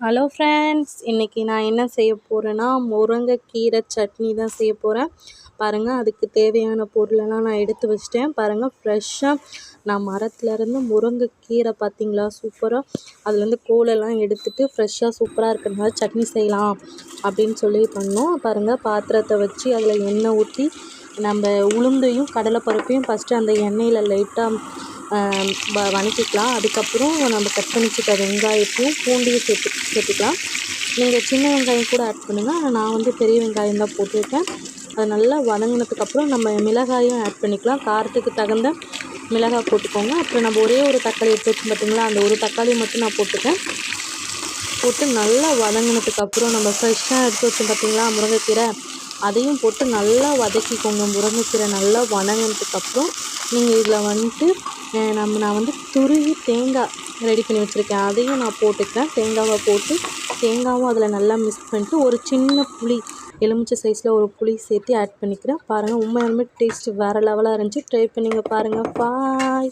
Hello friends, இன்றைக்கி நான் என்ன செய்ய போகிறேன்னா முருங்கைக்கீரை சட்னி தான் செய்ய போகிறேன். பாருங்கள், அதுக்கு தேவையான பொருளெல்லாம் நான் எடுத்து வச்சிட்டேன். பாருங்கள், ஃப்ரெஷ்ஷாக நான் மரத்துலேருந்து முருங்கைக்கீரை பார்த்தீங்களா, சூப்பராக அதுலேருந்து கோலெல்லாம் எடுத்துகிட்டு ஃப்ரெஷ்ஷாக சூப்பராக இருக்கிறதுனால சட்னி செய்யலாம் அப்படின்னு சொல்லி பண்ணோம். பாருங்கள், பாத்திரத்தை வச்சு அதில் எண்ணெய் ஊற்றி நம்ம உளுந்தையும் கடலைப்பருப்பையும் ஃபஸ்ட்டு அந்த எண்ணெயில் லைட்டாக வதக்கிக்கலாம். அதுக்கப்புறம் நம்ம கட் பண்ணி வச்சுக்க வெங்காயத்தையும் பூண்டையும் சேர்த்துக்கலாம். நீங்கள் சின்ன வெங்காயம் கூட ஆட் பண்ணுங்கள், ஆனால் நான் பெரிய வெங்காயம் தான் போட்டிருக்கேன். அது நல்லா வதங்கினதுக்கப்புறம் நம்ம மிளகாயும் ஆட் பண்ணிக்கலாம். காரத்துக்கு தகுந்த மிளகாய் போட்டுக்கோங்க. அப்புறம் நம்ம ஒரே ஒரு தக்காளி எடுத்து வச்சு பார்த்தீங்களா, அந்த ஒரு தக்காளி மட்டும் நான் போட்டுருக்கேன். போட்டு நல்லா வதங்கினதுக்கப்புறம் நம்ம ஃப்ரெஷ்ஷாக எடுத்து வச்சோம் பார்த்தீங்களா முருங்கைக்கீரை, அதையும் போட்டு நல்லா வதக்கிக்கோங்க. முருங்கைக்கீரை நல்லா வதங்கினதுக்கப்புறம் நீங்கள் இதில் நான் துருவி தேங்காய் ரெடி பண்ணி வச்சுருக்கேன், அதையும் நான் போட்டுக்கிறேன். தேங்காவை போட்டு தேங்காவும் அதில் நல்லா மிக்ஸ் பண்ணிட்டு ஒரு சின்ன புளி, எலுமிச்சை சைஸில் ஒரு புளி சேர்த்து ஆட் பண்ணிக்கிறேன். பாருங்கள், உண்மையாலுமே டேஸ்ட்டு வேறு லெவலாக இருந்துச்சு. ட்ரை பண்ணிங்க பாருங்கள். பாய்.